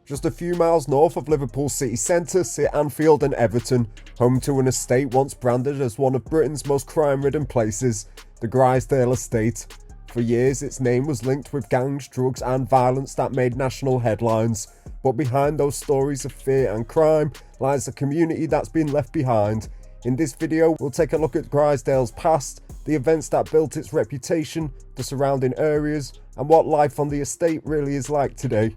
Just a few miles north of Liverpool city centre sit Anfield and Everton, home to an estate once branded as one of Britain's most crime-ridden places, the Grizedale Estate. For years its name was linked with gangs, drugs and violence that made national headlines, but behind those stories of fear and crime lies a community that's been left behind. In this video we'll take a look at Grizedale's past, the events that built its reputation, the surrounding areas and what life on the estate really is like today.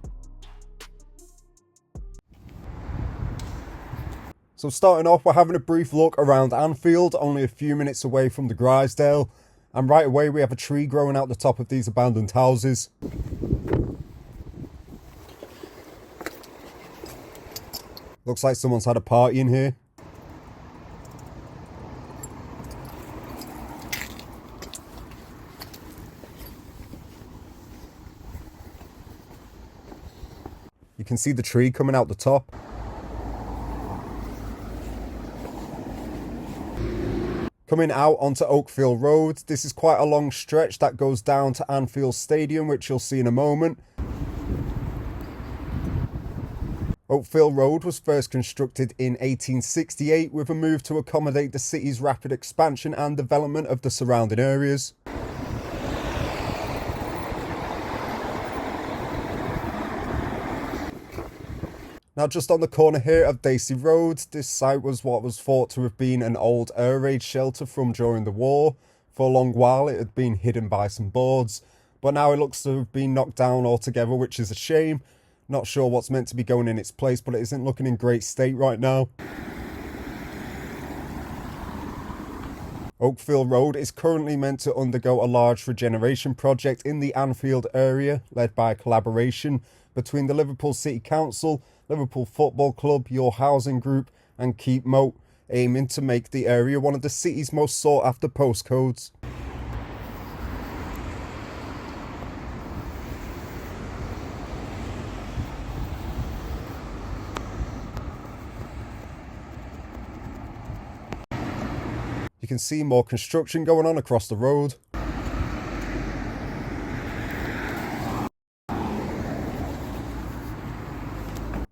So starting off, we're having a brief look around Anfield, only a few minutes away from the Grizedale, and right away we have a tree growing out the top of these abandoned houses. Looks like someone's had a party in here. You can see the tree coming out the top. Coming out onto Oakfield Road, this is quite a long stretch that goes down to Anfield Stadium, which you'll see in a moment. Oakfield Road was first constructed in 1868 with a move to accommodate the city's rapid expansion and development of the surrounding areas. Now just on the corner here of Daisy Road, this site was what was thought to have been an old air raid shelter from during the war. For a long while it had been hidden by some boards, but now it looks to have been knocked down altogether, which is a shame. Not sure what's meant to be going in its place, but it isn't looking in great state right now. Oakfield Road is currently meant to undergo a large regeneration project in the Anfield area, led by a collaboration between the Liverpool City Council, Liverpool Football Club, Your Housing Group and Keep Moat, aiming to make the area one of the city's most sought after postcodes. You can see more construction going on across the road.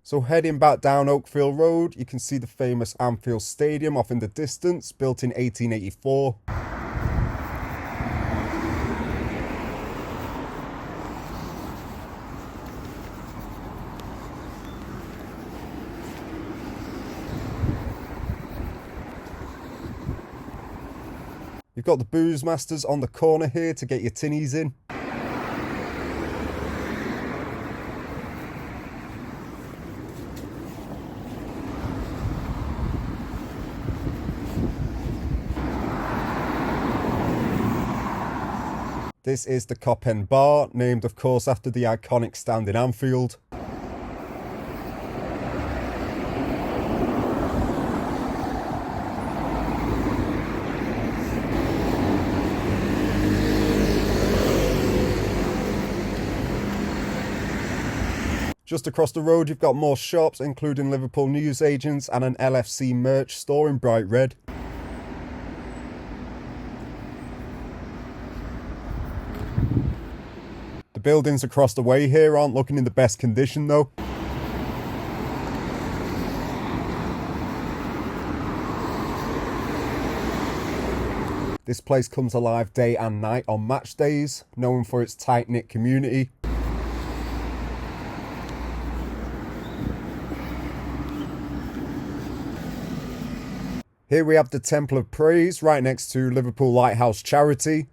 So heading back down Oakfield Road, you can see the famous Anfield Stadium off in the distance, built in 1884. You've got the Booze Masters on the corner here to get your tinnies in. This is the Cop End Bar, named of course after the iconic stand in Anfield. Just across the road you've got more shops, including Liverpool newsagents and an LFC merch store in bright red. The buildings across the way here aren't looking in the best condition though. This place comes alive day and night on match days, known for its tight-knit community. Here we have the Temple of Praise right next to Liverpool Lighthouse Charity.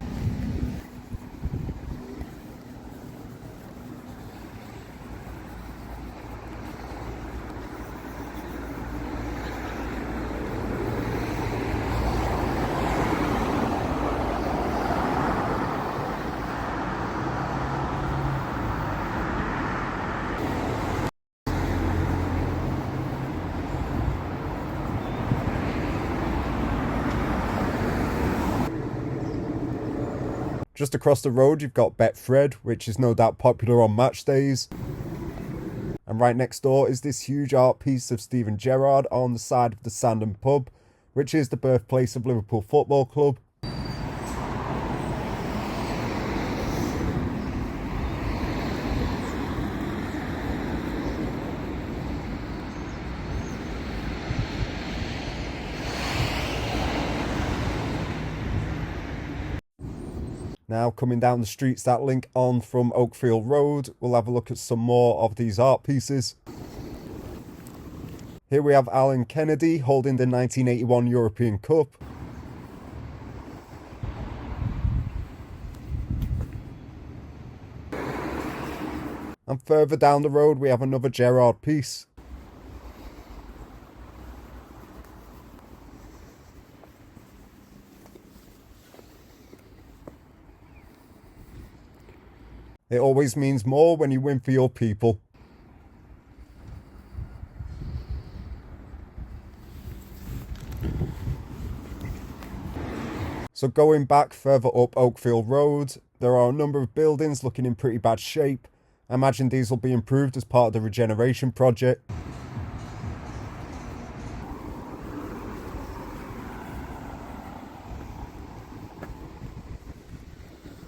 Just across the road you've got Betfred, which is no doubt popular on match days. And right next door is this huge art piece of Steven Gerrard on the side of the Sandon pub, which is the birthplace of Liverpool Football Club. Now coming down the streets that link on from Oakfield Road, we'll have a look at some more of these art pieces. Here we have Alan Kennedy holding the 1981 European Cup. And further down the road we have another Gerrard piece. It always means more when you win for your people. So going back further up Oakfield Road, there are a number of buildings looking in pretty bad shape. I imagine these will be improved as part of the Regeneration project.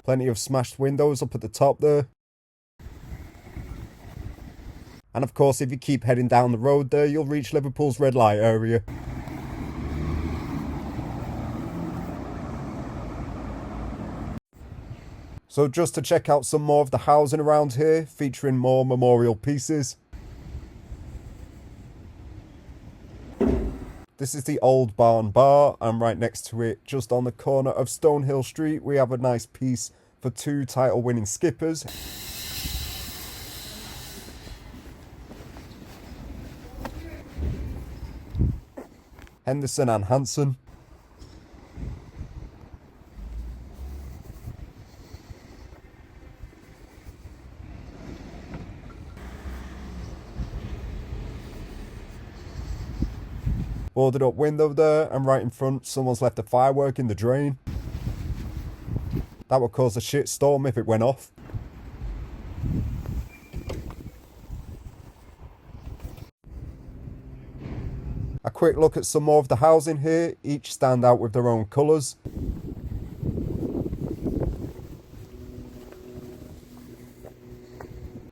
Plenty of smashed windows up at the top there. And of course, if you keep heading down the road there, you'll reach Liverpool's red light area. So just to check out some more of the housing around here, featuring more memorial pieces. This is the Old Barn Bar, and right next to it, just on the corner of Stonehill Street, we have a nice piece for two title-winning skippers. Henderson and Hansen. Boarded up window there, and right in front someone's left a firework in the drain. That would cause a shit storm if it went off. A quick look at some more of the housing here, each stand out with their own colours.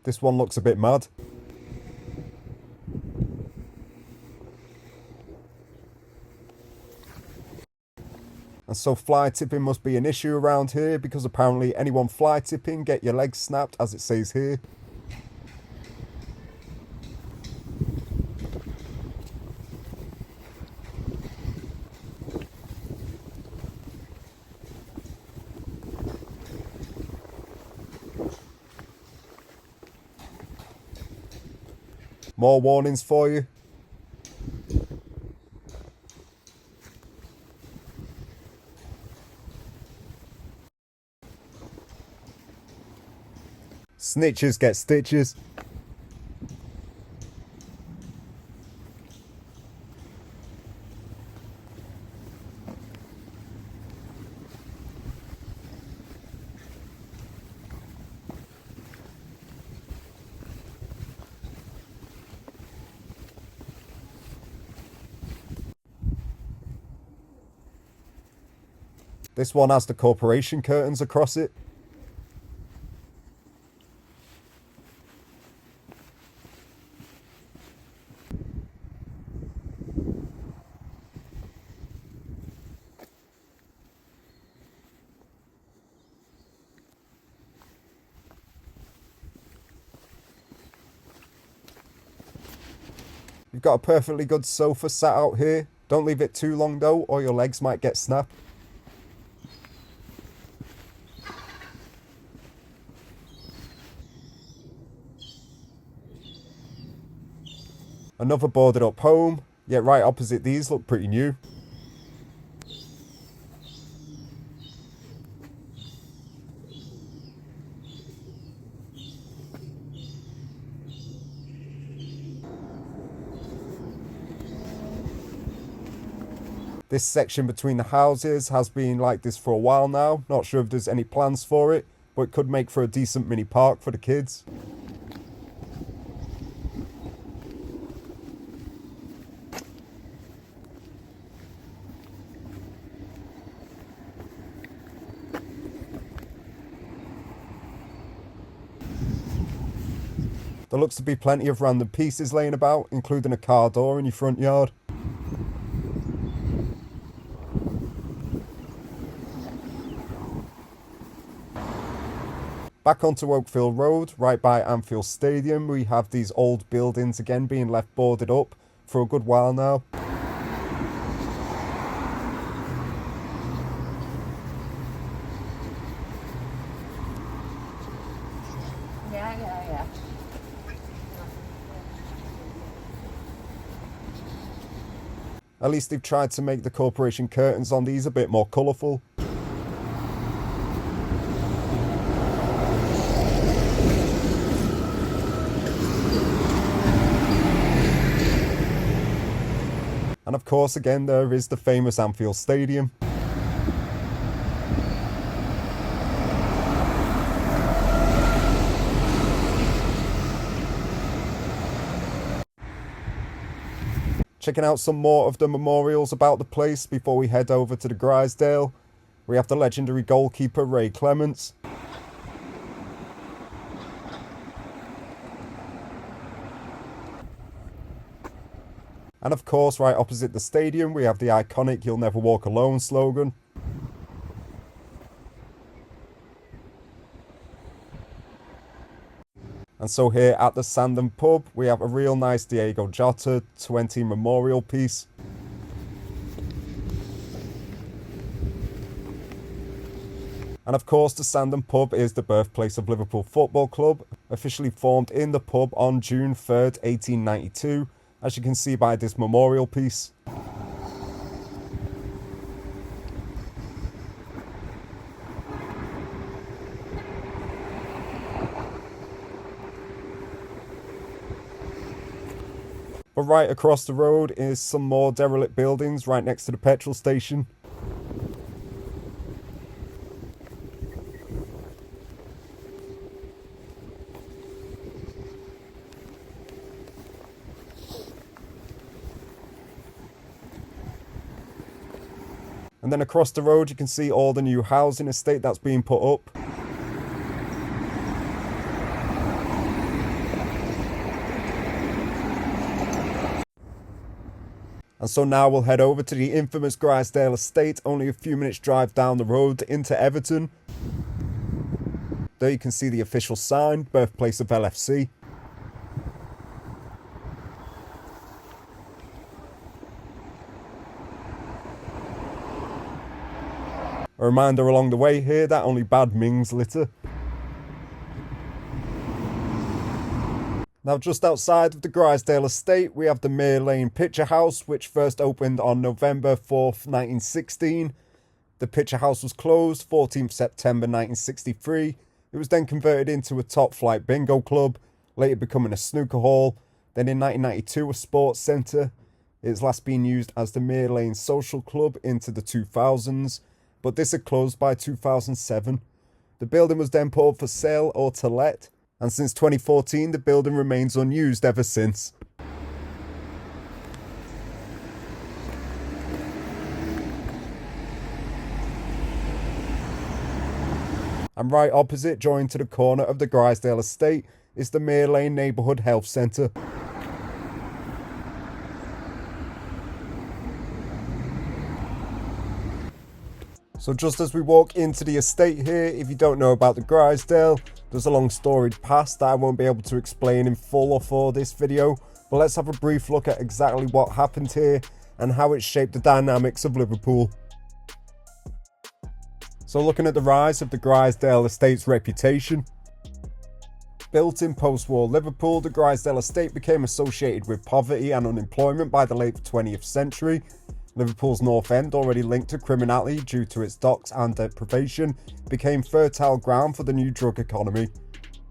This one looks a bit mad. And so fly tipping must be an issue around here, because apparently anyone fly tipping get your legs snapped, as it says here. More warnings for you. Snitches get stitches. This one has the corporation curtains across it. You've got a perfectly good sofa sat out here. Don't leave it too long though, or your legs might get snapped. Another boarded up home, yet right opposite these look pretty new. This section between the houses has been like this for a while now. Not sure if there's any plans for it, but it could make for a decent mini park for the kids. There looks to be plenty of random pieces laying about, including a car door in your front yard. Back onto Oakfield Road, right by Anfield Stadium, we have these old buildings again being left boarded up for a good while now. Yeah. At least they've tried to make the corporation curtains on these a bit more colourful. And of course, again, there is the famous Anfield Stadium. Checking out some more of the memorials about the place before we head over to the Grizedale. We have the legendary goalkeeper Ray Clements. And of course, right opposite the stadium, we have the iconic "You'll Never Walk Alone" slogan. And so here at the Sandon pub, we have a real nice Diego Jota 20 memorial piece. And of course, the Sandon pub is the birthplace of Liverpool Football Club, officially formed in the pub on June 3rd, 1892, as you can see by this memorial piece. But right across the road is some more derelict buildings right next to the petrol station. And then across the road you can see all the new housing estate that's being put up. And so now we'll head over to the infamous Grizedale Estate, only a few minutes drive down the road into Everton. There you can see the official sign, birthplace of LFC. A reminder along the way here that only bad Mings litter. Now just outside of the Grizedale Estate we have the Mere Lane Picture House, which first opened on November 4th, 1916. The Picture House was closed 14th September 1963. It was then converted into a top flight bingo club, later becoming a snooker hall, then in 1992 a sports centre. It's last been used as the Mere Lane Social Club into the 2000s. But this had closed by 2007. The building was then put up for sale or to let, and since 2014 the building remains unused ever since. And right opposite, joined to the corner of the Grizedale Estate, is the Mere Lane Neighbourhood Health Centre. So just as we walk into the estate here, if you don't know about the Grizedale, there's a long storied past that I won't be able to explain in full or for this video, but let's have a brief look at exactly what happened here and how it shaped the dynamics of Liverpool. So looking at the rise of the Grizedale Estate's reputation. Built in post-war Liverpool, the Grizedale Estate became associated with poverty and unemployment by the late 20th century. Liverpool's North End, already linked to criminality due to its docks and deprivation, became fertile ground for the new drug economy.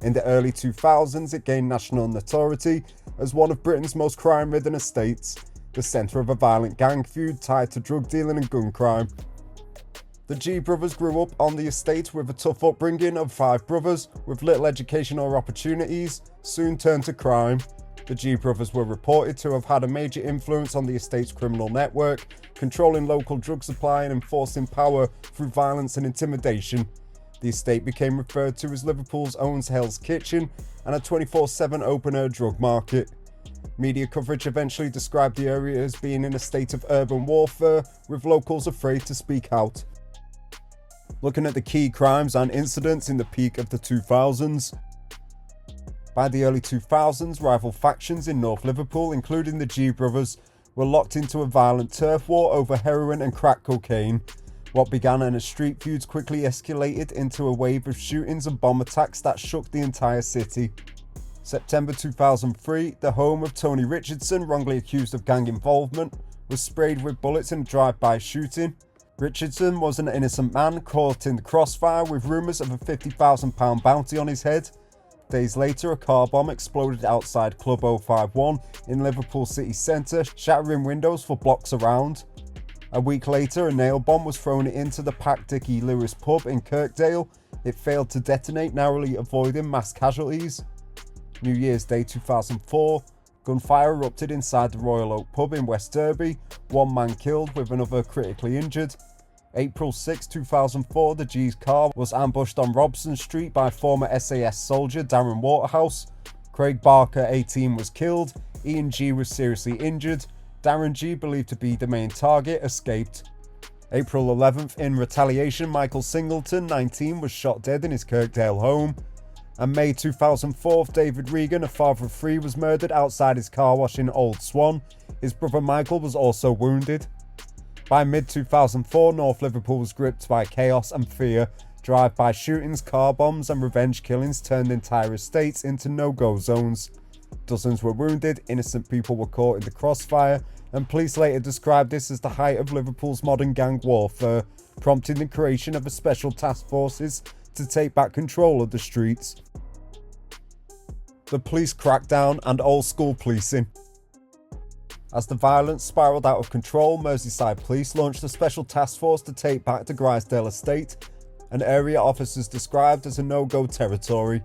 In the early 2000s, it gained national notoriety as one of Britain's most crime-ridden estates, the centre of a violent gang feud tied to drug dealing and gun crime. The G brothers grew up on the estate with a tough upbringing of 5 brothers with little education or opportunities, soon turned to crime. The G brothers were reported to have had a major influence on the estate's criminal network, controlling local drug supply and enforcing power through violence and intimidation. The estate became referred to as Liverpool's own Hell's Kitchen and a 24/7 open-air drug market. Media coverage eventually described the area as being in a state of urban warfare, with locals afraid to speak out. looking at the key crimes and incidents in the peak of the 2000s. By the early 2000s, rival factions in North Liverpool, including the G brothers, were locked into a violent turf war over heroin and crack cocaine. What began as street feuds quickly escalated into a wave of shootings and bomb attacks that shook the entire city. September 2003, the home of Tony Richardson, wrongly accused of gang involvement, was sprayed with bullets in a drive-by shooting. Richardson was an innocent man caught in the crossfire with rumours of a £50,000 bounty on his head. Days later, a car bomb exploded outside Club 051 in Liverpool city centre, shattering windows for blocks around. A week later, a nail bomb was thrown into the Pack Dickie Lewis pub in Kirkdale. It failed to detonate, narrowly avoiding mass casualties. New Year's Day 2004, gunfire erupted inside the Royal Oak pub in West Derby, one man killed with another critically injured. April 6, 2004, the G's car was ambushed on Robson Street by former SAS soldier Darren Waterhouse. Craig Barker, 18, was killed. Ian G was seriously injured. Darren G, believed to be the main target, escaped. April 11th, in retaliation, Michael Singleton, 19, was shot dead in his Kirkdale home. And May 2004, David Regan, a father of three, was murdered outside his car wash in Old Swan. His brother Michael was also wounded. By mid-2004, North Liverpool was gripped by chaos and fear. Drive-by shootings, car bombs and revenge killings turned entire estates into no-go zones. Dozens were wounded, innocent people were caught in the crossfire, and police later described this as the height of Liverpool's modern gang warfare, prompting the creation of a special task forces to take back control of the streets. The police crackdown and old-school policing. As the violence spiralled out of control, Merseyside police launched a special task force to take back the Grizedale Estate, an area officers described as a no-go territory.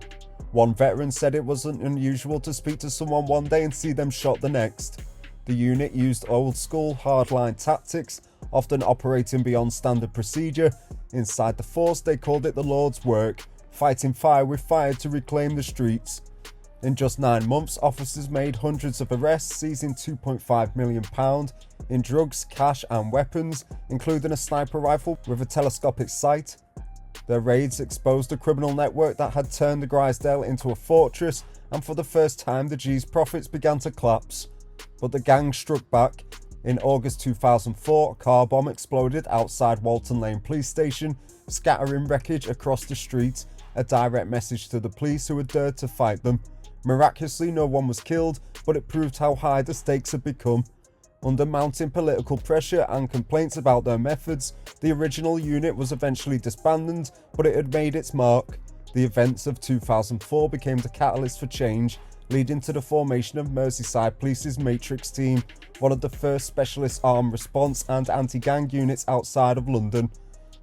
One veteran said it wasn't unusual to speak to someone one day and see them shot the next. The unit used old-school, hardline tactics, often operating beyond standard procedure. Inside the force, they called it the Lord's work, fighting fire with fire to reclaim the streets. In just 9 months, officers made hundreds of arrests, seizing £2.5 million in drugs, cash and weapons, including a sniper rifle with a telescopic sight. Their raids exposed a criminal network that had turned the Grizedale into a fortress, and for the first time the G's profits began to collapse. But the gang struck back. In August 2004, a car bomb exploded outside Walton Lane police station, scattering wreckage across the street, a direct message to the police who had dared to fight them. Miraculously, no one was killed, but it proved how high the stakes had become. Under mounting political pressure and complaints about their methods, the original unit was eventually disbanded, but it had made its mark. The events of 2004 became the catalyst for change, leading to the formation of Merseyside Police's Matrix team, one of the first specialist armed response and anti-gang units outside of London.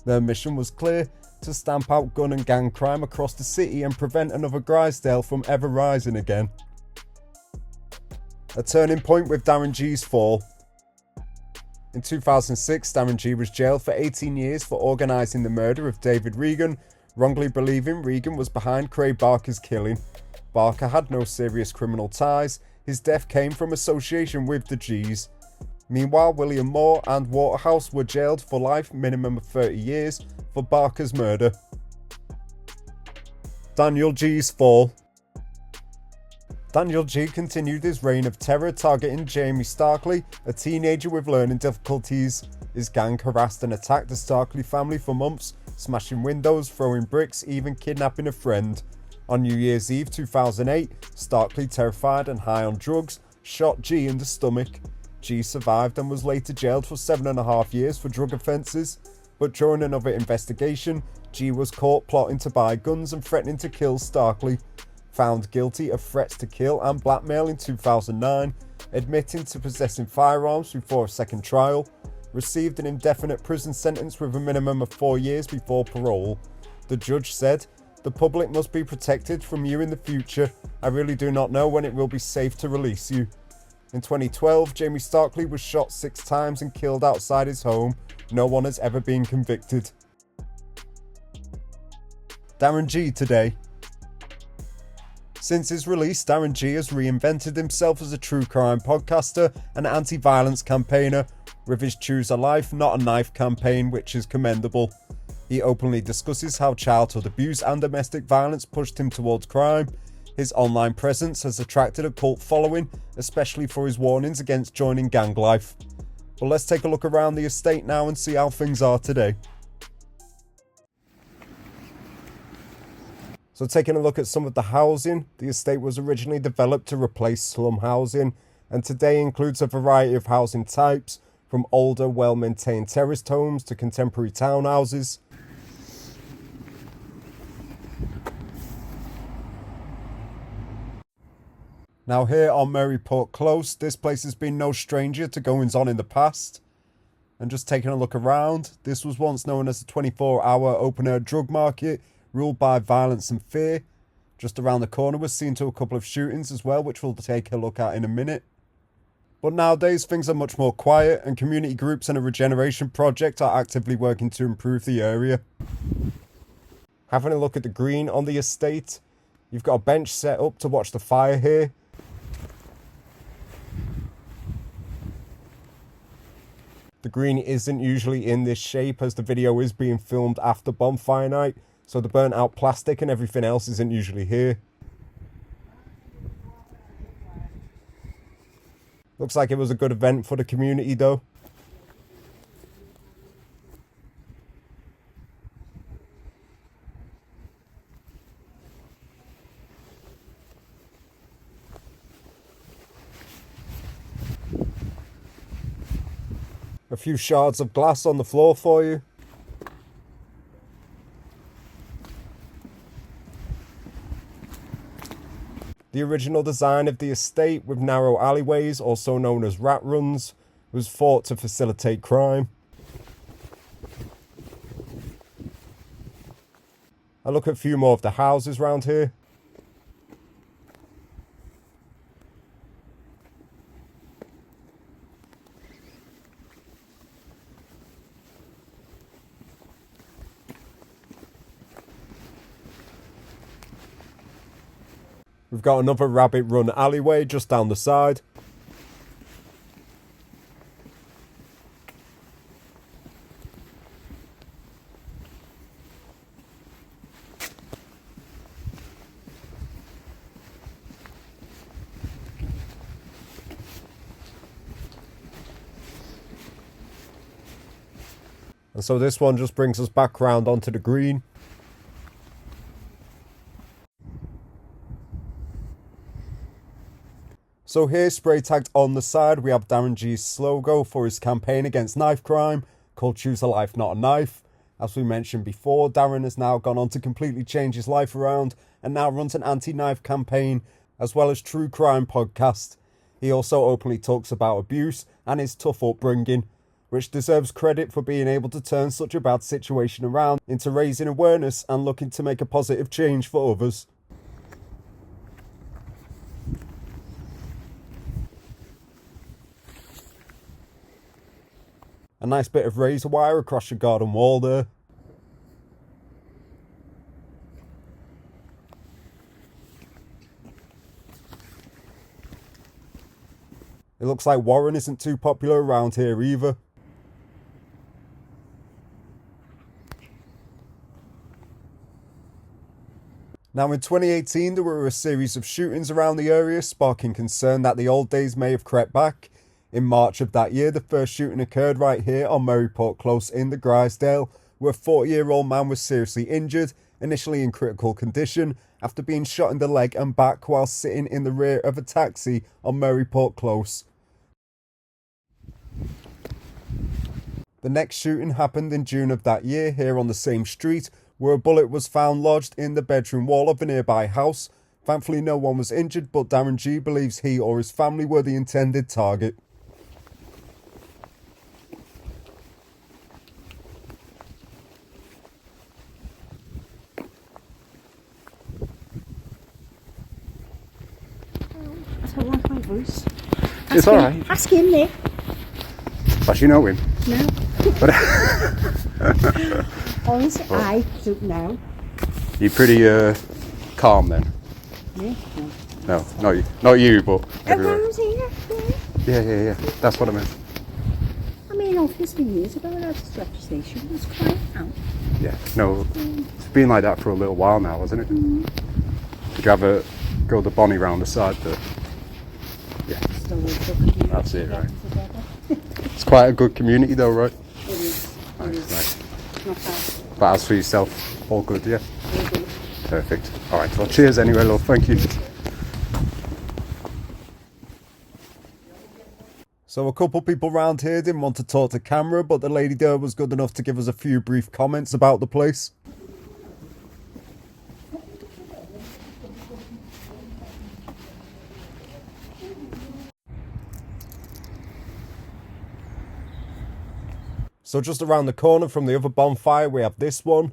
Their mission was clear: to stamp out gun and gang crime across the city and prevent another Grizedale from ever rising again. A turning point with Darren G's fall. In 2006, Darren G was jailed for 18 years for organising the murder of David Regan, wrongly believing Regan was behind Craig Barker's killing. Barker had no serious criminal ties. His death came from association with the G's. Meanwhile, William Moore and Waterhouse were jailed for life, minimum of 30 years, for Barker's murder. Daniel G's fall. Daniel G continued his reign of terror, targeting Jamie Starkley, a teenager with learning difficulties. His gang harassed and attacked the Starkley family for months, smashing windows, throwing bricks, even kidnapping a friend. On New Year's Eve 2008, Starkley, terrified and high on drugs, shot G in the stomach. G survived and was later jailed for 7.5 years for drug offences, but during another investigation, G was caught plotting to buy guns and threatening to kill Starkley. Found guilty of threats to kill and blackmail in 2009, admitting to possessing firearms before a second trial, received an indefinite prison sentence with a minimum of 4 years before parole. The judge said, "The public must be protected from you in the future. I really do not know when it will be safe to release you." In 2012, Jamie Starkley was shot 6 times and killed outside his home. No one has ever been convicted. Darren G today. Since his release, Darren G has reinvented himself as a true crime podcaster and anti-violence campaigner with his Choose a Life, Not a Knife campaign, which is commendable. He openly discusses how childhood abuse and domestic violence pushed him towards crime. His online presence has attracted a cult following, especially for his warnings against joining gang life. But let's take a look around the estate now and see how things are today. So taking a look at some of the housing, the estate was originally developed to replace slum housing, and today includes a variety of housing types, from older, well-maintained terraced homes to contemporary townhouses. Now here on Merseyside Close, this place has been no stranger to goings on in the past. And just taking a look around, this was once known as a 24-hour open-air drug market, ruled by violence and fear. Just around the corner was seen to a couple of shootings as well, which we'll take a look at in a minute. But nowadays things are much more quiet, and community groups and a Regeneration project are actively working to improve the area. Having a look at the green on the estate, you've got a bench set up to watch the fire here. The green isn't usually in this shape, as the video is being filmed after bonfire night, so the burnt out plastic and everything else isn't usually here. Looks like it was a good event for the community though. A few shards of glass on the floor for you. The original design of the estate, with narrow alleyways, also known as rat runs, was thought to facilitate crime. I look at a few more of the houses around here. We've got another rabbit run alleyway just down the side. And so this one just brings us back round onto the green. So here, spray tagged on the side, we have Darren G's logo for his campaign against knife crime, called Choose a Life Not a Knife. As we mentioned before, Darren has now gone on to completely change his life around and now runs an anti-knife campaign as well as true crime podcast. He also openly talks about abuse and his tough upbringing, which deserves credit for being able to turn such a bad situation around into raising awareness and looking to make a positive change for others. A nice bit of razor wire across your garden wall there. It looks like Warren isn't too popular around here either. Now in 2018 there were a series of shootings around the area, sparking concern that the old days may have crept back. In March of that year, the first shooting occurred right here on Merseyside Close in the Grizedale, where a 40-year-old man was seriously injured, initially in critical condition, after being shot in the leg and back while sitting in the rear of a taxi on Merseyside Close. The next shooting happened in June of that year here on the same street, where a bullet was found lodged in the bedroom wall of a nearby house. Thankfully no one was injured, but Darren G believes he or his family were the intended target. I don't like my voice. It's alright. Ask him, Nick. Does you know him? No. But Honestly, I don't know. you're pretty calm then? Nick? No, not you, but everywhere. Around here? Yeah. Yeah. That's what I meant. I mean, obviously years ago, I had this legislation was crackdown. Yeah, no, it's been like that for a little while now, hasn't it? Did you ever go the bonnie round the side? But yeah, that's it, right? It's quite a good community though, right? It is. Nice. Not bad. But as for yourself, all good, yeah? Perfect. Alright, well cheers anyway, love, thank you. So a couple people round here didn't want to talk to camera, but the lady there was good enough to give us a few brief comments about the place. So just around the corner from the other bonfire we have this one.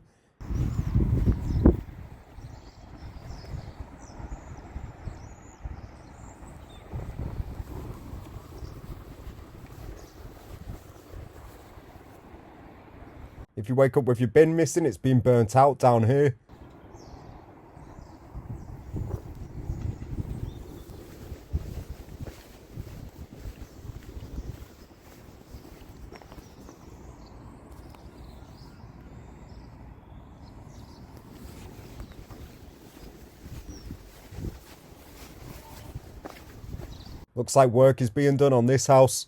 If you wake up with your bin missing, it's been burnt out down here. Looks like work is being done on this house.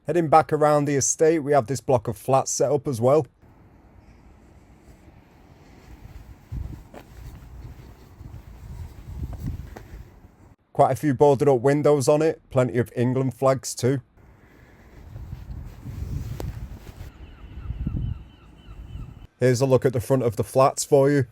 Heading back around the estate, we have this block of flats set up as well. Quite a few boarded up windows on it, plenty of England flags too. Here's a look at the front of the flats for you.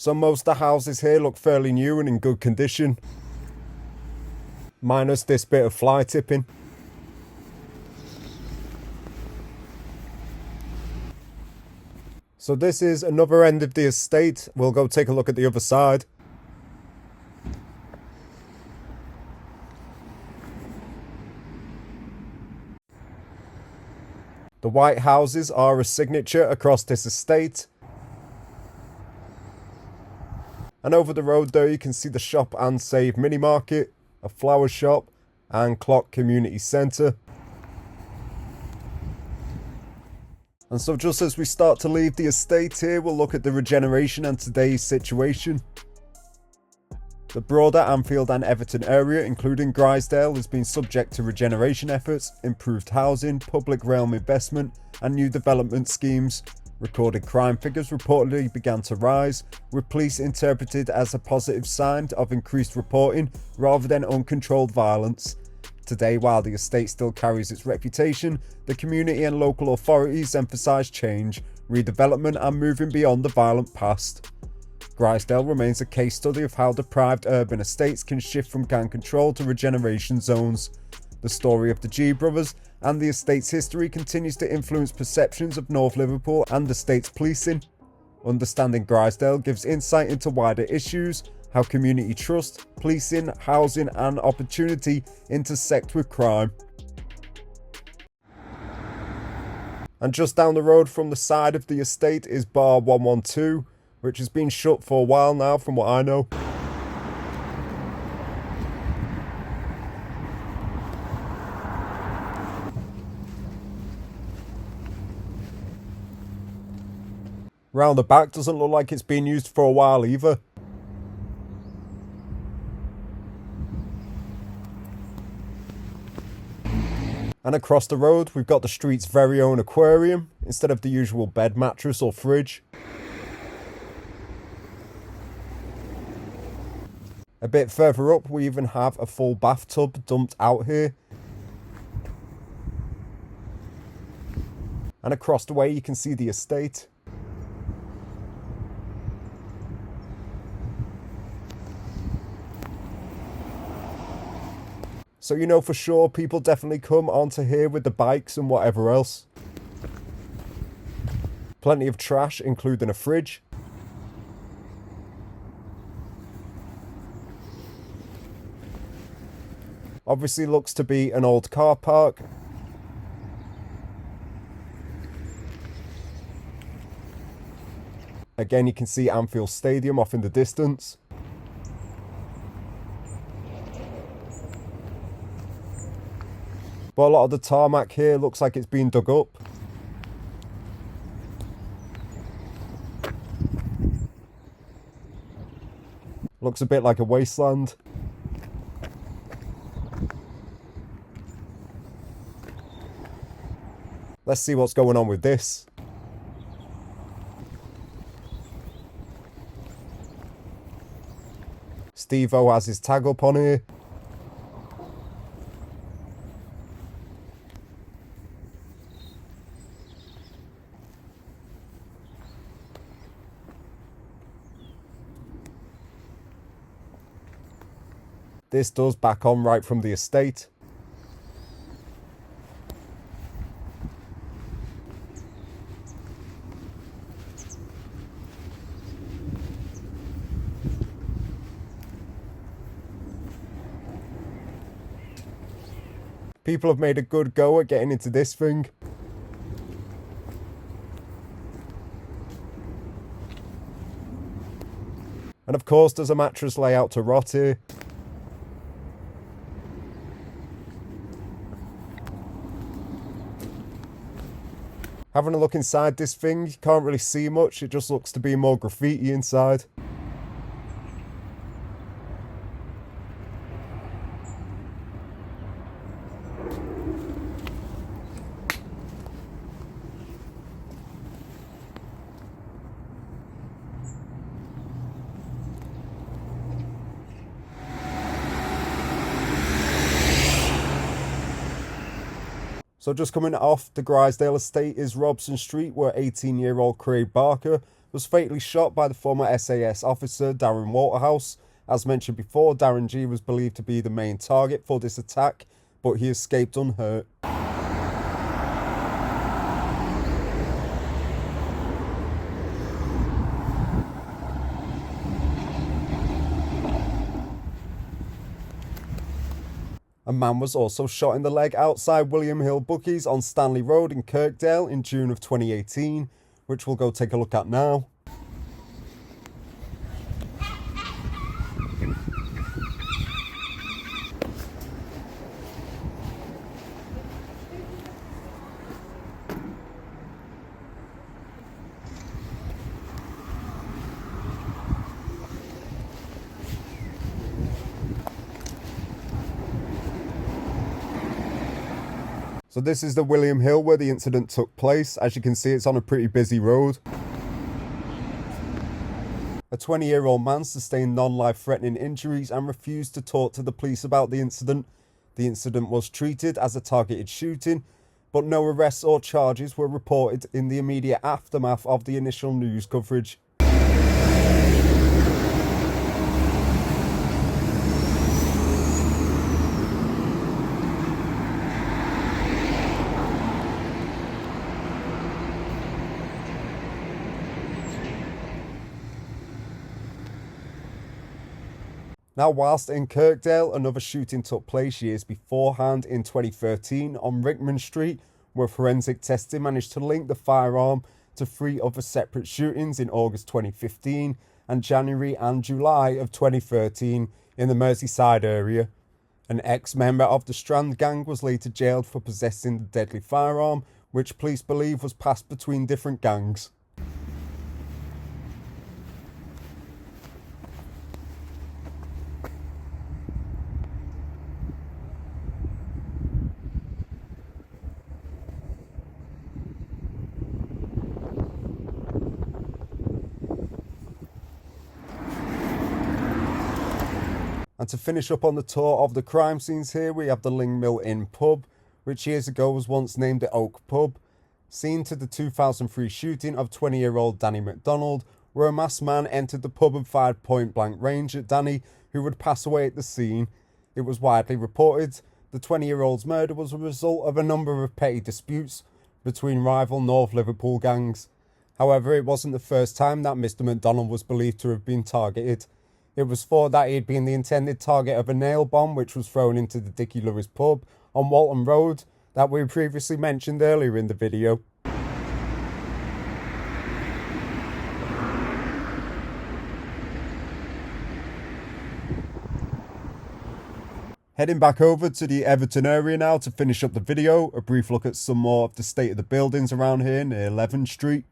So most of the houses here look fairly new and in good condition, minus this bit of fly tipping. So this is another end of the estate. We'll go take a look at the other side. The white houses are a signature across this estate. And over the road there you can see the Shop and Save mini market, a flower shop and Clock Community Centre. And so just as we start to leave the estate here, we'll look at the Regeneration and today's situation. The broader Anfield and Everton area, including Grizedale, has been subject to regeneration efforts, improved housing, public realm investment and new development schemes. Recorded crime figures reportedly began to rise, with police interpreted as a positive sign of increased reporting rather than uncontrolled violence. Today, while the estate still carries its reputation, the community and local authorities emphasise change, redevelopment and moving beyond the violent past. Grizedale remains a case study of how deprived urban estates can shift from gang control to regeneration zones. The story of the G brothers and the estate's history continues to influence perceptions of North Liverpool and the state's policing. Understanding Grizedale gives insight into wider issues, how community trust, policing, housing and opportunity intersect with crime. And just down the road from the side of the estate is Bar 112, which has been shut for a while now from what I know. Round the back doesn't look like it's been used for a while either. And across the road we've got the street's very own aquarium, instead of the usual bed mattress or fridge. A bit further up we even have a full bathtub dumped out here. And across the way you can see the estate. So you know for sure people definitely come onto here with the bikes and whatever else. Plenty of trash, including a fridge. Obviously looks to be an old car park. Again, you can see Anfield Stadium off in the distance. But a lot of the tarmac here looks like it's been dug up. Looks a bit like a wasteland. Let's see what's going on with this. Steve-O has his tag up on here. This does back on right from the estate. People have made a good go at getting into this thing. And of course there's a mattress layout to rot here. Having a look inside this thing, you can't really see much, it just looks to be more graffiti inside. So just coming off the Grizedale Estate is Robson Street, where 18-year-old Craig Barker was fatally shot by the former SAS officer Darren Waterhouse. As mentioned before, Darren G was believed to be the main target for this attack, but he escaped unhurt. A man was also shot in the leg outside William Hill Bookies on Stanley Road in Kirkdale in June of 2018, which we'll go take a look at now. So this is the William Hill where the incident took place. As you can see, it's on a pretty busy road. A 20-year-old man sustained non-life-threatening injuries and refused to talk to the police about the incident. The incident was treated as a targeted shooting, but no arrests or charges were reported in the immediate aftermath of the initial news coverage. Now, whilst in Kirkdale, another shooting took place years beforehand in 2013 on Rickman Street, where forensic testing managed to link the firearm to 3 other separate shootings in August 2015 and January and July of 2013 in the Merseyside area. An ex-member of the Strand gang was later jailed for possessing the deadly firearm, which police believe was passed between different gangs. And to finish up on the tour of the crime scenes here, we have the Ling Mill Inn pub, which years ago was once named the Oak Pub. Scene to the 2003 shooting of 20-year-old Danny McDonald, where a masked man entered the pub and fired point-blank range at Danny, who would pass away at the scene. It was widely reported the 20-year-old's murder was a result of a number of petty disputes between rival North Liverpool gangs. However, it wasn't the first time that Mr. McDonald was believed to have been targeted. It was thought that he had been the intended target of a nail bomb which was thrown into the Dickie Lewis pub on Walton Road that we previously mentioned earlier in the video. Heading back over to the Everton area now to finish up the video, a brief look at some more of the state of the buildings around here near 11th Street.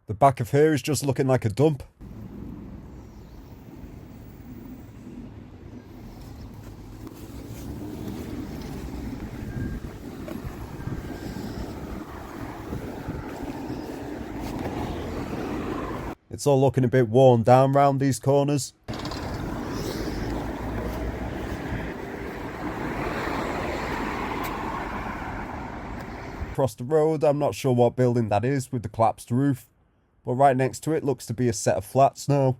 The back of here is just looking like a dump. It's all looking a bit worn down round these corners. Across the road, I'm not sure what building that is with the collapsed roof, but right next to it looks to be a set of flats now.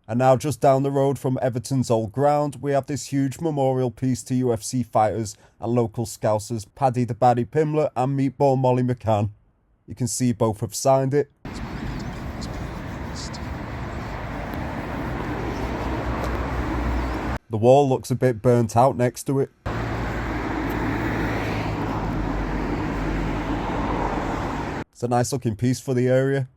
And now just down the road from Everton's old ground, we have this huge memorial piece to UFC fighters and local scousers Paddy the Baddy Pimler and Meatball Molly McCann. You can see both have signed it. The wall looks a bit burnt out next to it. It's a nice looking piece for the area.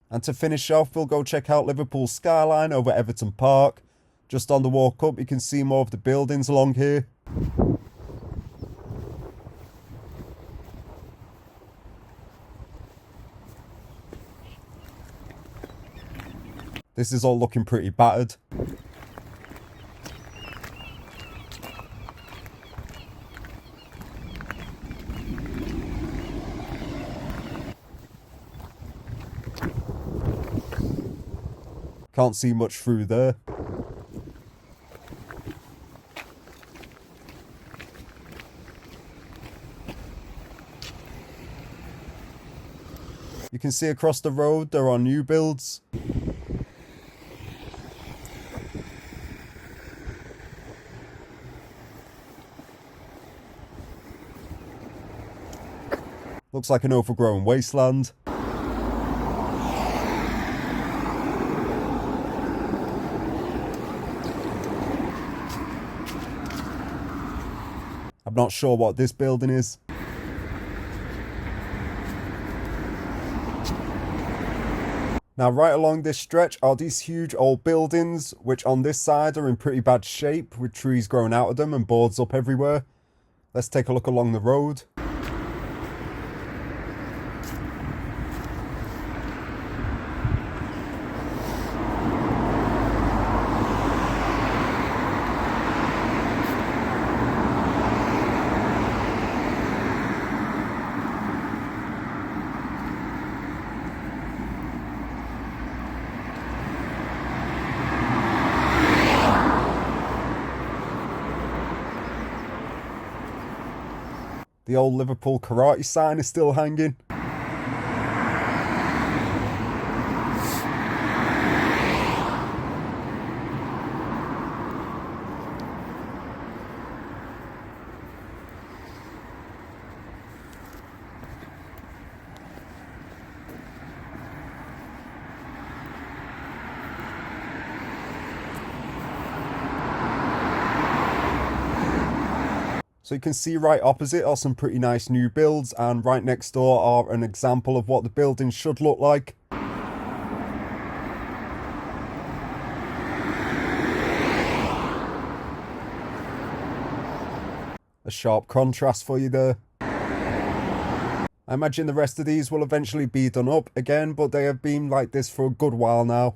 And to finish off, we'll go check out Liverpool's skyline over Everton Park. Just on the walk up, you can see more of the buildings along here. This is all looking pretty battered. Can't see much through there. You can see across the road there are new builds. Looks like an overgrown wasteland. I'm not sure what this building is. Now right along this stretch are these huge old buildings, which on this side are in pretty bad shape with trees growing out of them and boards up everywhere. Let's take a look along the road. The old Liverpool karate sign is still hanging. So you can see right opposite are some pretty nice new builds, and right next door are an example of what the buildings should look like. A sharp contrast for you there. I imagine the rest of these will eventually be done up again, but they have been like this for a good while now.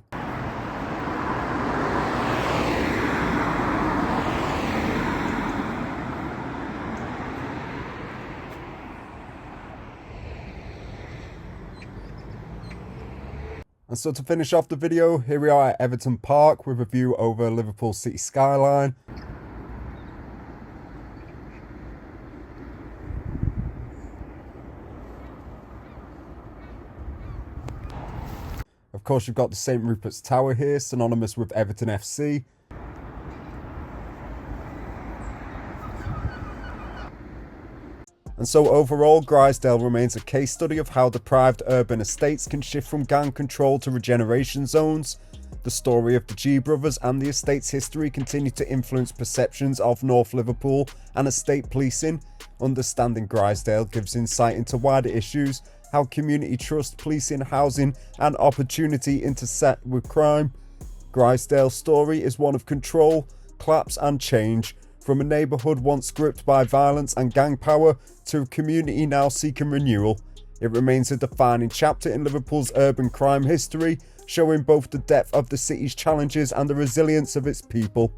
And so to finish off the video, here we are at Everton Park with a view over Liverpool city skyline. Of course, you've got the St Rupert's Tower here, synonymous with Everton FC. And so overall, Grizedale remains a case study of how deprived urban estates can shift from gang control to regeneration zones. The story of the G brothers and the estate's history continue to influence perceptions of North Liverpool and estate policing. Understanding Grizedale gives insight into wider issues, how community trust, policing, housing and opportunity intersect with crime. Grizedale's story is one of control, collapse and change. From a neighbourhood once gripped by violence and gang power to a community now seeking renewal, it remains a defining chapter in Liverpool's urban crime history, showing both the depth of the city's challenges and the resilience of its people.